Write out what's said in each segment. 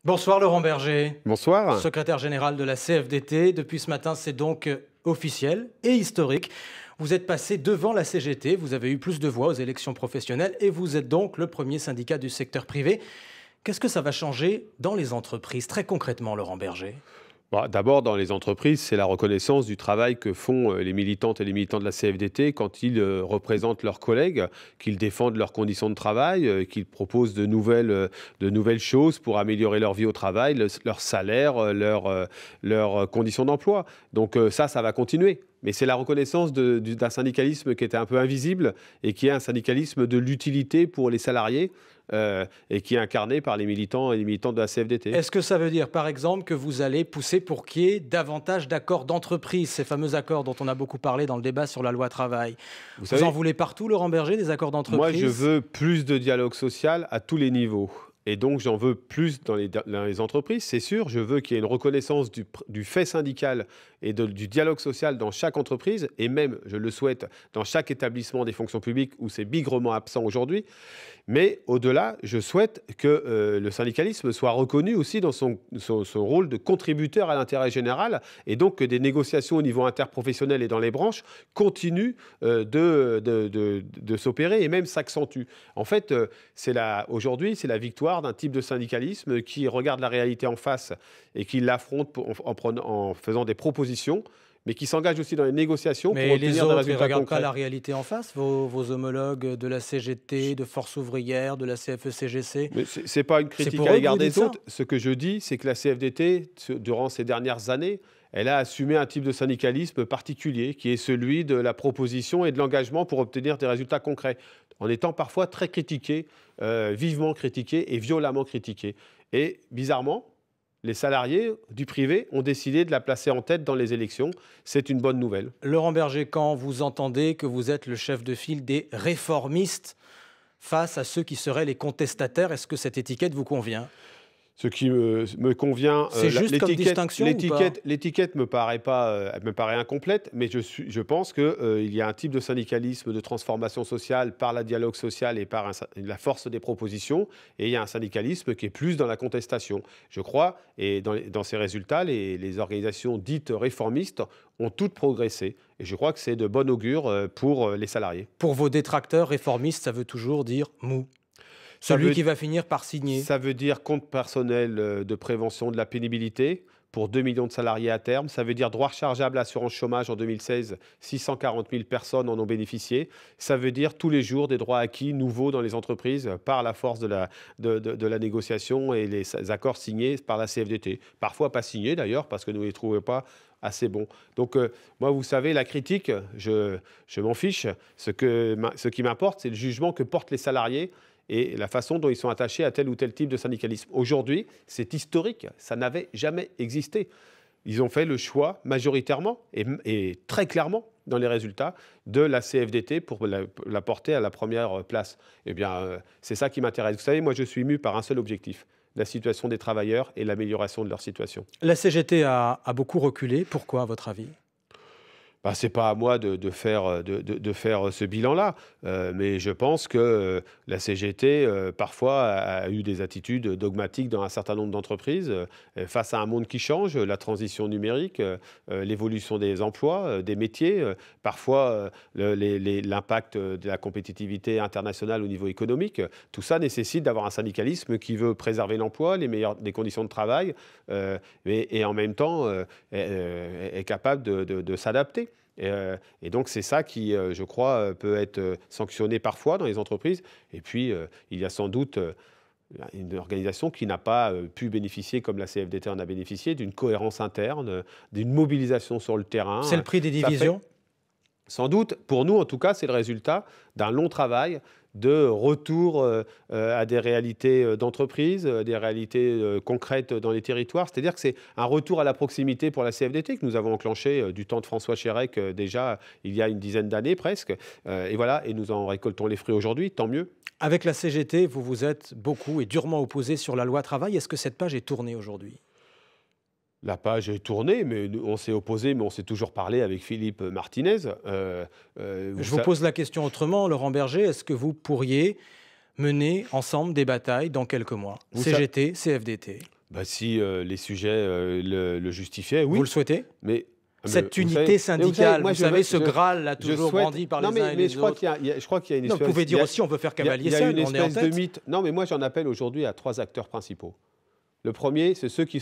Bonsoir Laurent Berger, Bonsoir. secrétaire général de la CFDT. Depuis ce matin, c'est donc officiel et historique. Vous êtes passé devant la CGT, vous avez eu plus de voix aux élections professionnelles et vous êtes donc le premier syndicat du secteur privé. Qu'est-ce que ça va changer dans les entreprises, très concrètement, Laurent Berger? Bon, d'abord, dans les entreprises, c'est la reconnaissance du travail que font les militantes et les militants de la CFDT quand ils représentent leurs collègues, qu'ils défendent leurs conditions de travail, qu'ils proposent de nouvelles choses pour améliorer leur vie au travail, leur salaire, leurs conditions d'emploi. Donc ça va continuer. Mais c'est la reconnaissance d'un syndicalisme qui était un peu invisible et qui est un syndicalisme de l'utilité pour les salariés et qui est incarné par les militants et les militantes de la CFDT. Est-ce que ça veut dire, par exemple, que vous allez pousser pour qu'il y ait davantage d'accords d'entreprise, ces fameux accords dont on a beaucoup parlé dans le débat sur la loi travail? Vous en voulez partout, Laurent Berger, des accords d'entreprise? Moi, je veux plus de dialogue social à tous les niveaux. Et donc, j'en veux plus dans les entreprises, c'est sûr. Je veux qu'il y ait une reconnaissance du fait syndical et du dialogue social dans chaque entreprise, et même, je le souhaite, dans chaque établissement des fonctions publiques où c'est bigrement absent aujourd'hui. Mais au-delà, je souhaite que le syndicalisme soit reconnu aussi dans son rôle de contributeur à l'intérêt général, et donc que des négociations au niveau interprofessionnel et dans les branches continuent de s'opérer et même s'accentuent. En fait, aujourd'hui, c'est la victoire d'un type de syndicalisme qui regarde la réalité en face et qui l'affronte en faisant des propositions, mais qui s'engage aussi dans les négociations pour obtenir des résultats concrets. Mais les autres, ils ne regardent pas la réalité en face, vos homologues de la CGT, de Force ouvrière, de la CFE-CGC? Ce n'est pas une critique à l'égard des autres. Ce que je dis, c'est que la CFDT, durant ces dernières années, elle a assumé un type de syndicalisme particulier, qui est celui de la proposition et de l'engagement pour obtenir des résultats concrets, en étant parfois très critiqué, vivement critiqué et violemment critiqué. Et bizarrement, les salariés du privé ont décidé de la placer en tête dans les élections. C'est une bonne nouvelle. Laurent Berger, quand vous entendez que vous êtes le chef de file des réformistes face à ceux qui seraient les contestataires, est-ce que cette étiquette vous convient? Ce qui me convient, c'est juste comme distinction l'étiquette me paraît incomplète, mais je pense qu'il y a un type de syndicalisme de transformation sociale par le dialogue social et par la force des propositions, et il y a un syndicalisme qui est plus dans la contestation. Je crois, et dans ces résultats, les organisations dites réformistes ont toutes progressé, et je crois que c'est de bon augure pour les salariés. Pour vos détracteurs, réformistes, ça veut toujours dire mou. Celui qui va finir par signer. Ça veut dire compte personnel de prévention de la pénibilité pour 2 millions de salariés à terme. Ça veut dire droit rechargeable à l'assurance chômage en 2016. 640 000 personnes en ont bénéficié. Ça veut dire tous les jours des droits acquis nouveaux dans les entreprises par la force de la négociation et les accords signés par la CFDT. Parfois pas signés d'ailleurs parce que nous ne les trouvons pas assez bons. Donc moi, vous savez, la critique, je m'en fiche. Ce qui m'importe, c'est le jugement que portent les salariés et la façon dont ils sont attachés à tel ou tel type de syndicalisme. Aujourd'hui, c'est historique, ça n'avait jamais existé. Ils ont fait le choix majoritairement et très clairement dans les résultats de la CFDT pour la porter à la première place. Eh bien, c'est ça qui m'intéresse. Vous savez, moi, je suis ému par un seul objectif, la situation des travailleurs et l'amélioration de leur situation. La CGT a beaucoup reculé. Pourquoi, à votre avis ? Ce n'est pas à moi de faire ce bilan-là, mais je pense que la CGT, parfois, a eu des attitudes dogmatiques dans un certain nombre d'entreprises face à un monde qui change, la transition numérique, l'évolution des emplois, des métiers, parfois l'impact de la compétitivité internationale au niveau économique. Tout ça nécessite d'avoir un syndicalisme qui veut préserver l'emploi, les conditions de travail, et en même temps est capable de s'adapter. Et donc, c'est ça qui, je crois, peut être sanctionné parfois dans les entreprises. Et puis, il y a sans doute une organisation qui n'a pas pu bénéficier, comme la CFDT en a bénéficié, d'une cohérence interne, d'une mobilisation sur le terrain. C'est le prix des divisions ? Sans doute, pour nous en tout cas, c'est le résultat d'un long travail de retour à des réalités d'entreprise, des réalités concrètes dans les territoires. C'est-à-dire que c'est un retour à la proximité pour la CFDT que nous avons enclenché du temps de François Chérec déjà il y a une dizaine d'années presque. Et voilà, et nous en récoltons les fruits aujourd'hui, tant mieux. Avec la CGT, vous vous êtes beaucoup et durement opposé sur la loi travail. Est-ce que cette page est tournée aujourd'hui ? La page est tournée, mais on s'est opposé, mais on s'est toujours parlé avec Philippe Martinez. Je vous pose la question autrement, Laurent Berger. Est-ce que vous pourriez mener ensemble des batailles dans quelques mois ? CGT, CFDT. Bah, si les sujets le justifiaient, oui. Vous le souhaitez? Mais cette vous unité savez, syndicale, vous savez, ce Graal là, je toujours souhaite- brandi par non, les uns et les je crois autres. je crois qu'il y a une Non, espèce, vous pouvez dire aussi, on veut faire il y a cavalier seul, une on est en espèce de tête. mythe. Non, mais moi j'en appelle aujourd'hui à 3 acteurs principaux. Le premier, c'est ceux qui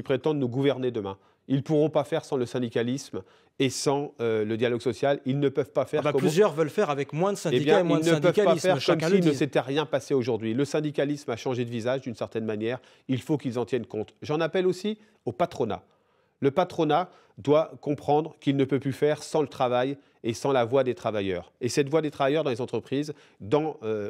prétendent nous gouverner demain. Ils ne pourront pas faire sans le syndicalisme et sans le dialogue social. Ils ne peuvent pas faire comme... Plusieurs veulent faire avec moins de Eh syndicats bien, et moins ils de ne peuvent pas syndicalisme, faire comme chacun le s'il ne dit. s'était rien passé aujourd'hui. Le syndicalisme a changé de visage d'une certaine manière. Il faut qu'ils en tiennent compte. J'en appelle aussi au patronat. Le patronat doit comprendre qu'il ne peut plus faire sans le travail et sans la voix des travailleurs. Et cette voix des travailleurs dans les entreprises,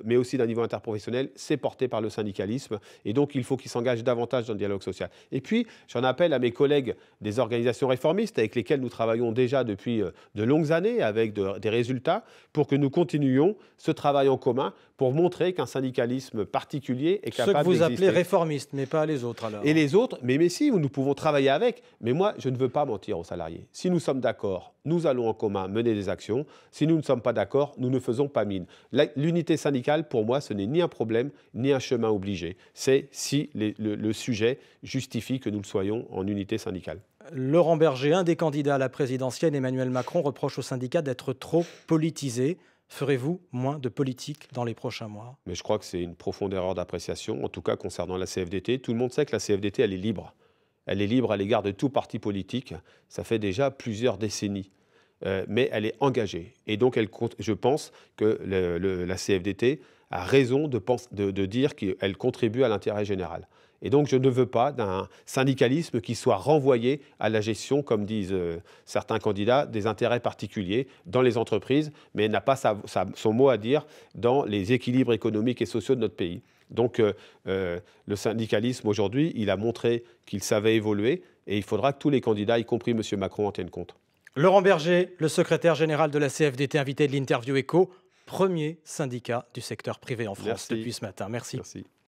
mais aussi d'un niveau interprofessionnel, c'est porté par le syndicalisme. Et donc, il faut qu'ils s'engagent davantage dans le dialogue social. Et puis, j'en appelle à mes collègues des organisations réformistes avec lesquelles nous travaillons déjà depuis de longues années, avec des résultats, pour que nous continuions ce travail en commun pour montrer qu'un syndicalisme particulier est capable d'exister. Ceux que vous appelez réformistes, mais pas les autres alors. Et les autres, mais si, nous pouvons travailler avec. Mais moi, je ne veux pas mentir aux salariés. Si nous sommes d'accord, nous allons en commun mener des actions. Si nous ne sommes pas d'accord, nous ne faisons pas mine. L'unité syndicale, pour moi, ce n'est ni un problème, ni un chemin obligé. C'est si le sujet justifie que nous le soyons en unité syndicale. Laurent Berger, un des candidats à la présidentielle, Emmanuel Macron, reproche aux syndicats d'être trop politisés. Ferez-vous moins de politique dans les prochains mois? Mais je crois que c'est une profonde erreur d'appréciation, en tout cas concernant la CFDT. Tout le monde sait que la CFDT, elle est libre. Elle est libre à l'égard de tout parti politique. Ça fait déjà plusieurs décennies. Mais elle est engagée. Et donc, je pense que la CFDT a raison de dire qu'elle contribue à l'intérêt général. Et donc, je ne veux pas d'un syndicalisme qui soit renvoyé à la gestion, comme disent certains candidats, des intérêts particuliers dans les entreprises, mais n'a pas son mot à dire dans les équilibres économiques et sociaux de notre pays. Donc, le syndicalisme, aujourd'hui, il a montré qu'il savait évoluer et il faudra que tous les candidats, y compris M. Macron, en tiennent compte. Laurent Berger, le secrétaire général de la CFDT, invité de l'Interview Écho, premier syndicat du secteur privé en France depuis ce matin. Merci. Merci.